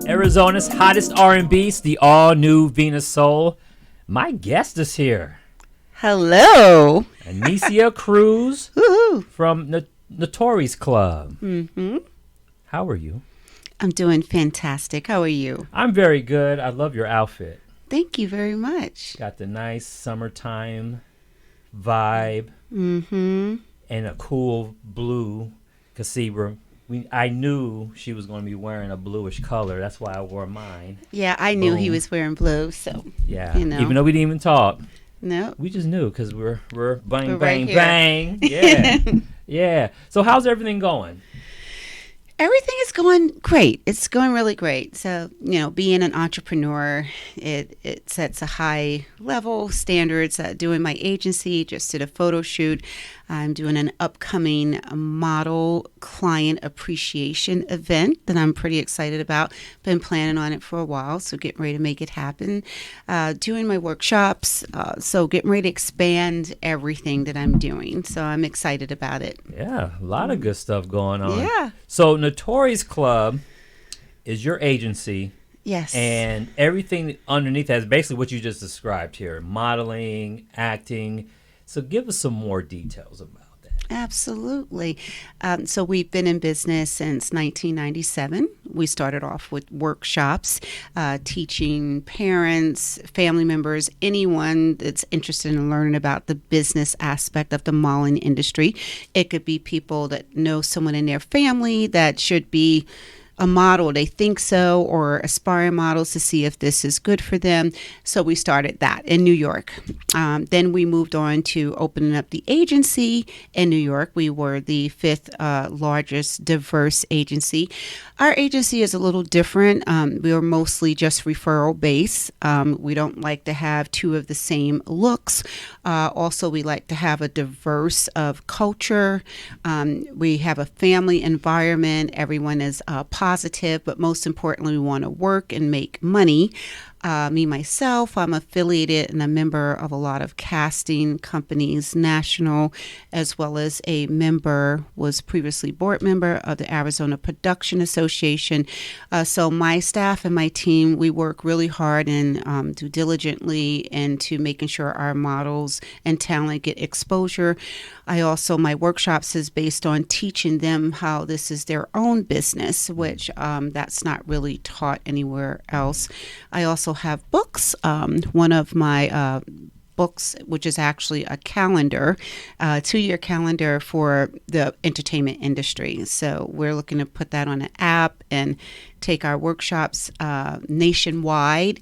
Arizona's hottest R&B, the all-new Vena Soul. My guest is here. Hello. Anisia Cruz Woohoo. from NATORI'S Club. Mm-hmm. How are you? I'm doing fantastic. How are you? I'm very good. I love your outfit. Thank you very much. Got the nice summertime vibe Mm-hmm. and a cool blue. Cause see, I knew she was going to be wearing a bluish color. That's why I wore mine. Yeah, I knew he Boom. was wearing blue, so Yeah, you know. even though we didn't even talk, No. we just knew because we're bang We're bang right here. bang. Yeah, yeah. So how's everything going? Everything is going great. It's going really great. So, being an entrepreneur, it sets a high level standards. Doing my agency, just did a photo shoot. I'm doing an upcoming model client appreciation event that I'm pretty excited about. Been planning on it for a while, so getting ready to make it happen. Doing my workshops, so getting ready to expand everything that I'm doing. So I'm excited about it. Yeah, a lot of good stuff going on. Yeah. So NATORI'S Club is your agency, Yes. and everything underneath that is basically what you just described here: modeling, acting. So give us some more details about that. Absolutely. So we've been in business since 1997. We started off with workshops, teaching parents, family members, anyone that's interested in learning about the business aspect of the modeling industry. It could be people that know someone in their family that should be a model, they think so, or aspiring models to see if this is good for them. So we started that in New York. Then we moved on to opening up the agency in New York. We were the fifth largest diverse agency. Our agency is a little different. We are mostly just referral based. We don't like to have two of the same looks. Also, we like to have a diverse of culture. We have a family environment. Everyone is positive, but most importantly, we want to work and make money. Myself, I'm affiliated and a member of a lot of casting companies, national, as well as was previously board member of the Arizona Production Association. So my staff and my team, we work really hard and do diligently into making sure our models and talent get exposure. My workshops is based on teaching them how this is their own business, which that's not really taught anywhere else. I also have books. One of my books, which is actually a calendar, 2-year calendar for the entertainment industry. So we're looking to put that on an app and take our workshops nationwide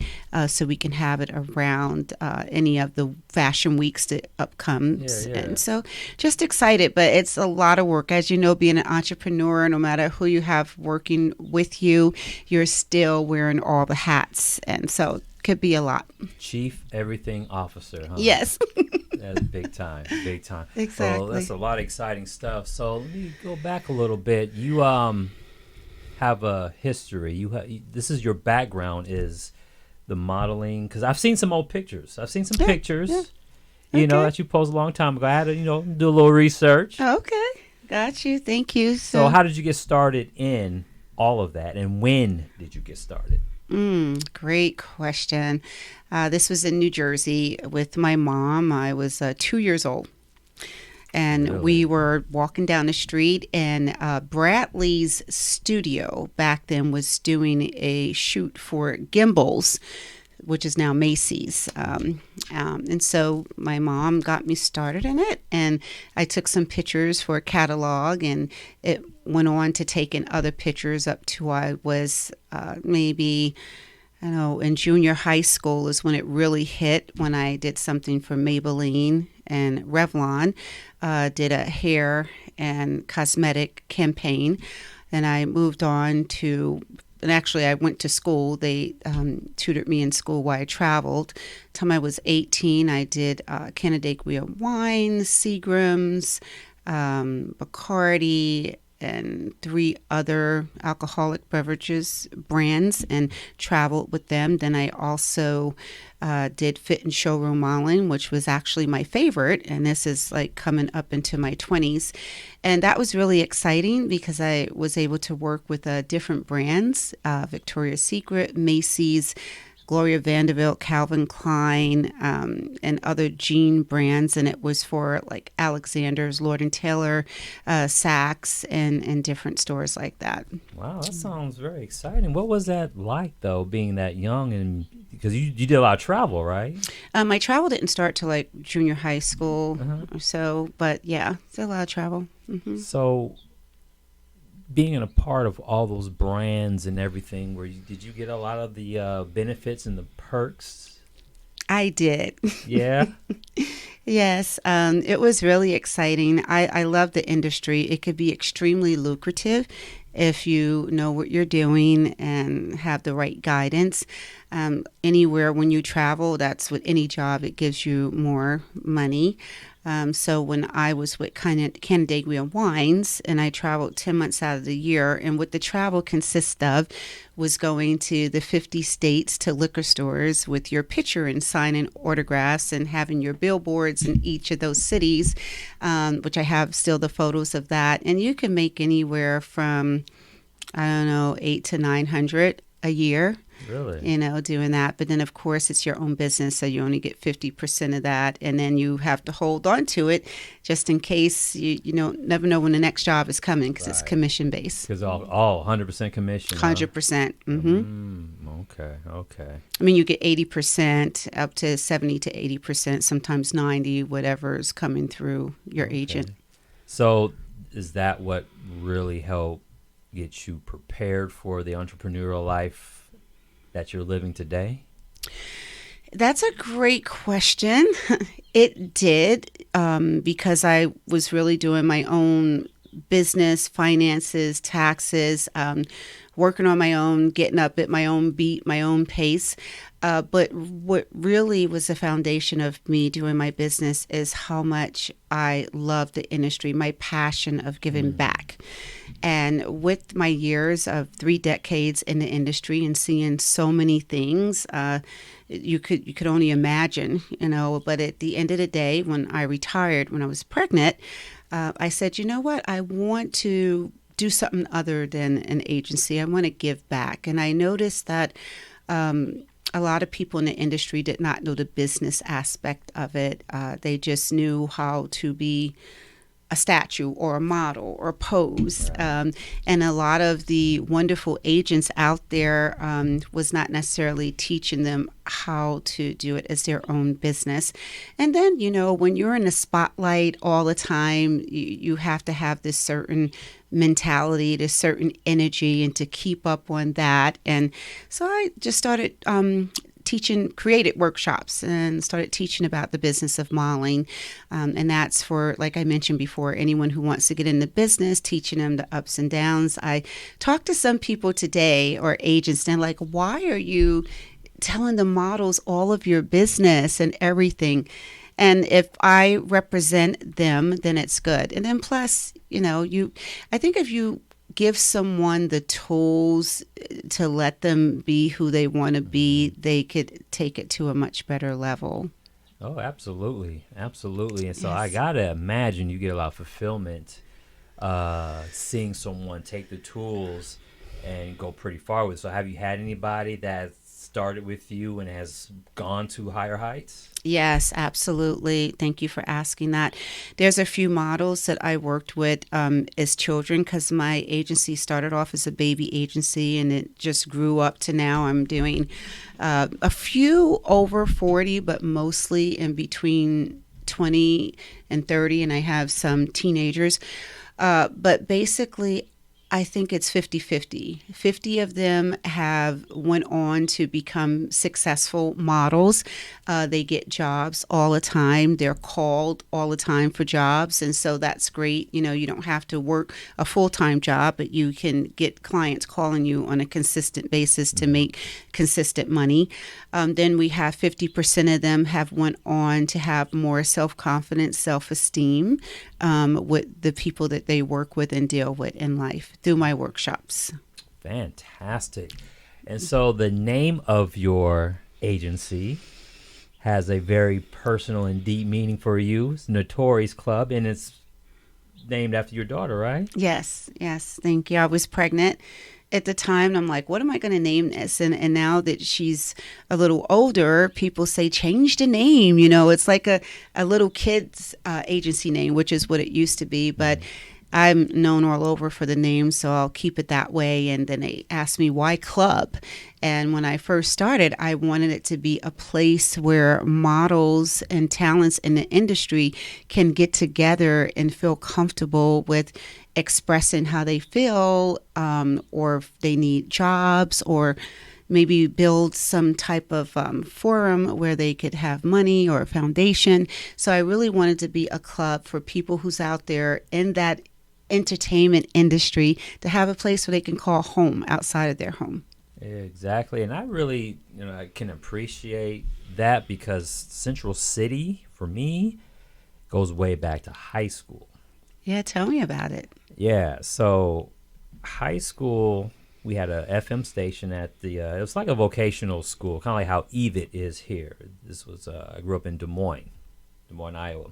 so we can have it around any of the fashion weeks that upcomes. Yeah. And so just excited, but it's a lot of work. As you know, being an entrepreneur, no matter who you have working with you, you're still wearing all the hats. And so could be a lot. Chief Everything Officer, huh? Yes. That's big time, big time. Exactly. Well, that's a lot of exciting stuff. So let me go back a little bit. You have a history. This is your background is the modeling, because I've seen some old pictures. I've seen some pictures, Okay. that you posted a long time ago. I had to, do a little research. Okay. Got you. Thank you. So how did you get started in all of that, and when did you get started? Great question. This was in New Jersey with my mom. I was 2 years old. And Really? we were walking down the street, and Bradley's studio back then was doing a shoot for Gimbals, which is now Macy's. And so my mom got me started in it, and I took some pictures for a catalog, and it went on to taking other pictures up to I was maybe, in junior high school is when it really hit, when I did something for Maybelline and Revlon, did a hair and cosmetic campaign. Then I moved on and actually I went to school. They tutored me in school while I traveled. Till I was 18, I did Canandaigua wines, Seagram's, Bacardi, and 3 other alcoholic beverages brands and traveled with them. Then I also did fit and showroom modeling, which was actually my favorite. And this is like coming up into my 20s. And that was really exciting because I was able to work with different brands, Victoria's Secret, Macy's, Gloria Vanderbilt, Calvin Klein, and other jean brands. And it was for like Alexander's, Lord & Taylor, Saks, and different stores like that. Wow, that sounds very exciting. What was that like, though, being that young? And because you did a lot of travel, right? My travel didn't start till like junior high school or so. But yeah, it's a lot of travel. Mm-hmm. So being a part of all those brands and everything, did you get a lot of the benefits and the perks? I did. Yeah. Yes, it was really exciting. I love the industry. It could be extremely lucrative if you know what you're doing and have the right guidance. Anywhere when you travel, that's with any job, it gives you more money. So when I was with Canandaigua Wines, and I traveled 10 months out of the year, and what the travel consists of was going to the 50 states to liquor stores with your picture and signing autographs and having your billboards in each of those cities, which I have still the photos of that. And you can make anywhere from, I don't know, 800 to 900 a year. Really? Doing that. But then, of course, it's your own business, so you only get 50% of that. And then you have to hold on to it just in case you never know when the next job is coming because it's commission-based. Because all 100% commission. 100%. Mm-hmm. Okay. I mean, you get 80%, up to 70 to 80%, sometimes 90, whatever is coming through your agent. So is that what really helped get you prepared for the entrepreneurial life that you're living today? That's a great question. It did, because I was really doing my own business, finances, taxes, working on my own, getting up at my own beat, my own pace. But what really was the foundation of me doing my business is how much I love the industry, my passion of giving back. And with my years of 3 decades in the industry and seeing so many things, you could only imagine, but at the end of the day, when I retired, when I was pregnant, I said, you know what, I want to do something other than an agency. I want to give back. And I noticed that a lot of people in the industry did not know the business aspect of it. They just knew how to be a statue or a model or pose. Right. And a lot of the wonderful agents out there was not necessarily teaching them how to do it as their own business. And then, when you're in the spotlight all the time, you have to have this certain mentality, this certain energy, and to keep up on that. And so I just started created workshops and started teaching about the business of modeling. And that's for, like I mentioned before, anyone who wants to get in the business, teaching them the ups and downs. I talked to some people today, or agents, and they're like, why are you telling the models all of your business and everything? And if I represent them, then it's good. And then plus, I think if you give someone the tools to let them be who they want to be, they could take it to a much better level. Oh, absolutely. And so Yes. I got to imagine you get a lot of fulfillment seeing someone take the tools and go pretty far with it. So have you had anybody that started with you and has gone to higher heights? Yes, absolutely. Thank you for asking that. There's a few models that I worked with as children, because my agency started off as a baby agency and it just grew up to now I'm doing a few over 40, but mostly in between 20 and 30, and I have some teenagers. But basically, I think it's 50-50. 50 of them have went on to become successful models. They get jobs all the time. They're called all the time for jobs. And so that's great. You don't have to work a full-time job, but you can get clients calling you on a consistent basis to make consistent money. Then we have 50% of them have went on to have more self-confidence, self-esteem with the people that they work with and deal with in life through my workshops. Fantastic. And so the name of your agency has a very personal and deep meaning for you. It's NATORI'S Club, and it's named after your daughter, right? Yes, thank you. I was pregnant at the time, and I'm like, what am I going to name this? And now that she's a little older, people say, change the name. It's like a little kid's agency name, which is what it used to be. But I'm known all over for the name, so I'll keep it that way. And then they asked me, why club? And when I first started, I wanted it to be a place where models and talents in the industry can get together and feel comfortable with expressing how they feel, or if they need jobs, or maybe build some type of forum where they could have money or a foundation. So I really wanted to be a club for people who's out there in that entertainment industry to have a place where they can call home outside of their home. Exactly. And I really, I can appreciate that, because Central City, for me, goes way back to high school. Yeah, tell me about it. Yeah, so high school, we had a FM station at it was like a vocational school, kind of like how EVIT is here. This was, I grew up in Des Moines, Iowa.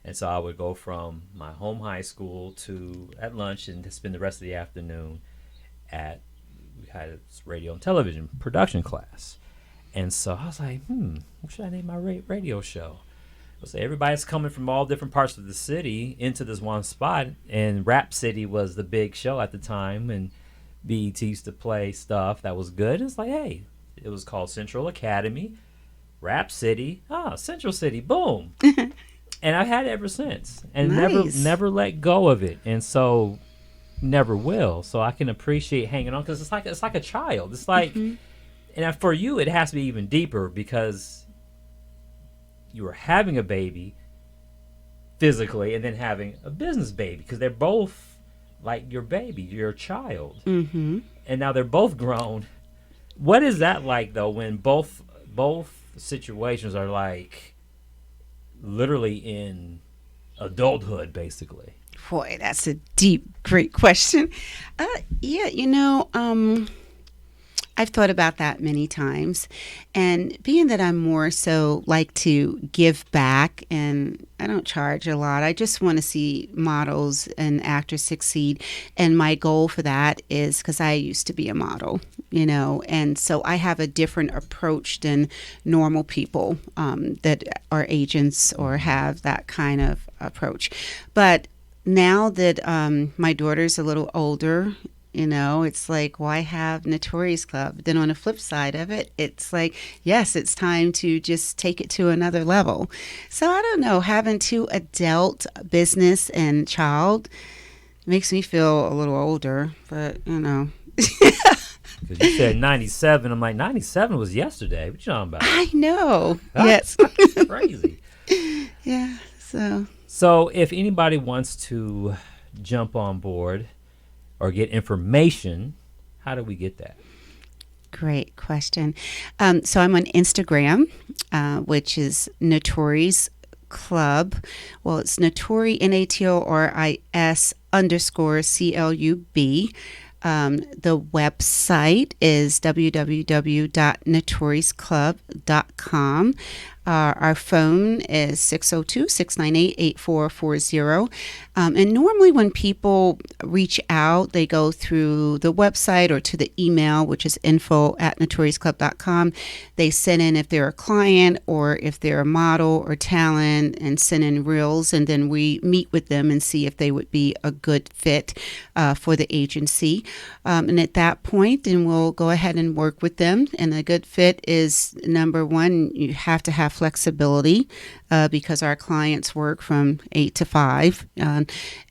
And so I would go from my home high school to at lunch and spend the rest of the afternoon we had a radio and television production class. And so I was like, what should I name my radio show? So everybody's coming from all different parts of the city into this one spot, and Rap City was the big show at the time, and BET used to play stuff that was good. It's like, hey, it was called Central Academy, Rap City, Central City, boom. And I've had it ever since, and nice. never let go of it, and so never will. So I can appreciate hanging on, because it's like a child. It's like, and for you, it has to be even deeper, because you were having a baby physically and then having a business baby, because they're both like your baby, your child. And now they're both grown. What is that like, though, when both situations are like literally in adulthood, basically? Boy, that's a deep, great question. I've thought about that many times, and being that I'm more so like to give back, and I don't charge a lot. I just want to see models and actors succeed, and my goal for that is, because I used to be a model, and so I have a different approach than normal people that are agents or have that kind of approach. But now that my daughter's a little older, it's like, why have NATORI'S Club? Then on the flip side of it, it's like, yes, it's time to just take it to another level. So I don't know, having two adult, business and child, makes me feel a little older, but Because you said 97. I'm like, 97 was yesterday. What you talking about? I know. That's Yes. crazy. Yeah. So if anybody wants to jump on board or get information, how do we get that? Great question. So I'm on Instagram, which is NATORI'S Club. Well, it's Natori, NATORIS _CLUB. The website is www.natorisclub.com. Our phone is 602-698-8440. And normally when people reach out, they go through the website or to the email, which is info@natorisclub.com. They send in if they're a client or if they're a model or talent, and send in reels. And then we meet with them and see if they would be a good fit for the agency. And at that point, then we'll go ahead and work with them. And a good fit is, number one, you have to have flexibility because our clients work from 8 to 5.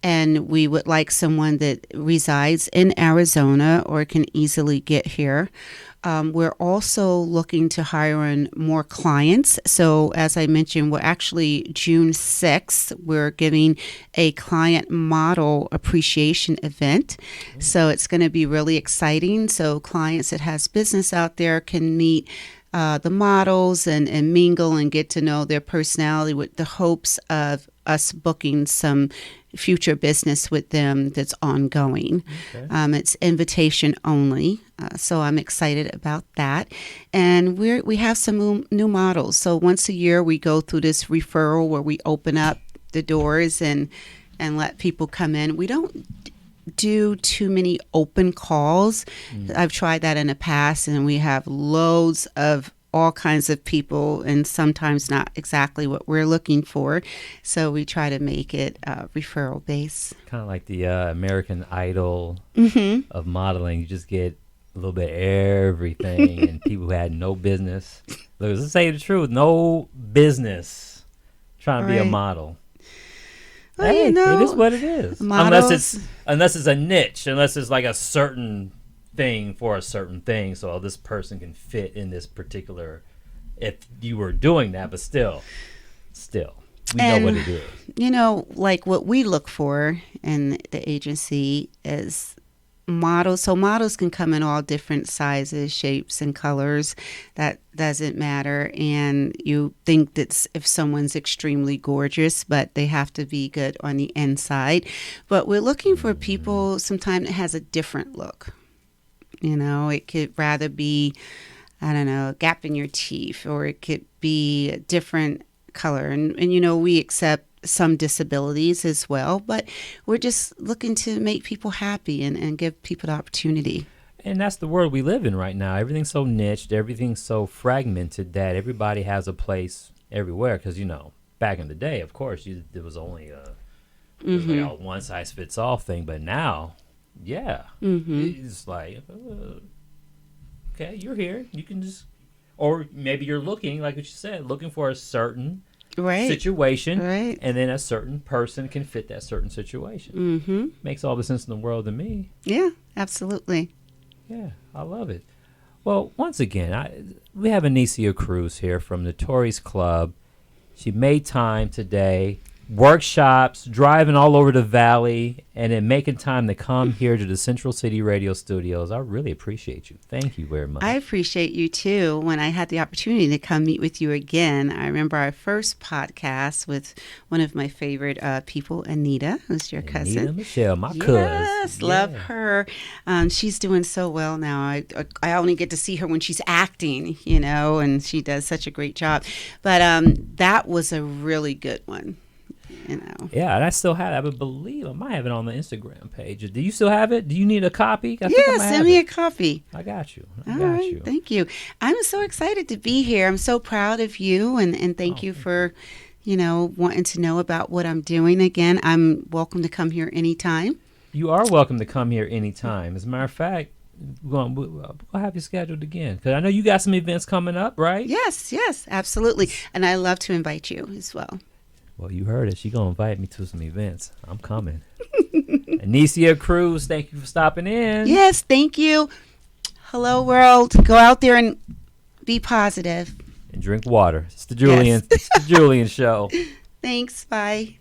And we would like someone that resides in Arizona or can easily get here. We're also looking to hire in more clients. So as I mentioned, we're actually June 6th, we're giving a client model appreciation event. So it's going to be really exciting. So clients that has business out there can meet the models and mingle and get to know their personality with the hopes of us booking some future business with them that's ongoing. Okay. It's invitation only, so I'm excited about that. And we have some new models. So once a year we go through this referral where we open up the doors and let people come in. We don't do too many open calls. I've tried that in the past, and we have loads of all kinds of people and sometimes not exactly what we're looking for. So we try to make it referral based. Kind of like the American Idol of modeling. You just get a little bit of everything, and people who had no business. Look, let's say the truth, no business trying to be a model. Well, hey, you know, it is what it is. Models, Unless it's a niche, unless it's like a certain thing for a certain thing, so this person can fit in this particular. If you were doing that, but still, we know what it is. You know, like what we look for in the agency is models. So models can come in all different sizes, shapes, and colors. That doesn't matter. And you think that if someone's extremely gorgeous, but they have to be good on the inside. But we're looking for people sometimes that has a different look. You know, it could rather be, I don't know, a gap in your teeth, or it could be a different color. And you know, we accept some disabilities as well, but we're just looking to make people happy and give people the opportunity. And that's the world we live in right now. Everything's so niched, everything's so fragmented that everybody has a place everywhere. Because, you know, back in the day, of course, there was only a one-size-fits-all thing. But now, it's like, okay, you're here. You can just, or maybe you're looking, like what you said, looking for a certain situation, and then a certain person can fit that certain situation. Makes all the sense in the world to me. Yeah, absolutely. Yeah, I love it. Well, once again, we have Anisia Cruz here from NATORI'S Club. She made time today, workshops, driving all over the valley, and then making time to come here to the Central City Radio Studios. I really appreciate you. Thank you very much. I appreciate you too. When I had the opportunity to come meet with you again, I remember our first podcast with one of my favorite people, Anita, who's your cousin. Anita Michelle, my cousin. Yes, love her. She's doing so well now. I only get to see her when she's acting, you know, and she does such a great job. But that was a really good one. You know. Yeah, and I still have it. I believe I might have it on the Instagram page. Do you still have it? Do you need a copy? Yeah, send me a copy. I got you. All right, thank you. I'm so excited to be here. I'm so proud of you, and thank you for, you know, wanting to know about what I'm doing. Again, I'm welcome to come here anytime. You are welcome to come here anytime. As a matter of fact, we'll have you scheduled again, because I know you got some events coming up, right? Yes, absolutely. And I love to invite you as well. Well, you heard it. She's going to invite me to some events. I'm coming. Anisia Cruz, thank you for stopping in. Yes, thank you. Hello, world. Go out there and be positive. And drink water. It's the Julian, It's the Julian Show. Thanks. Bye.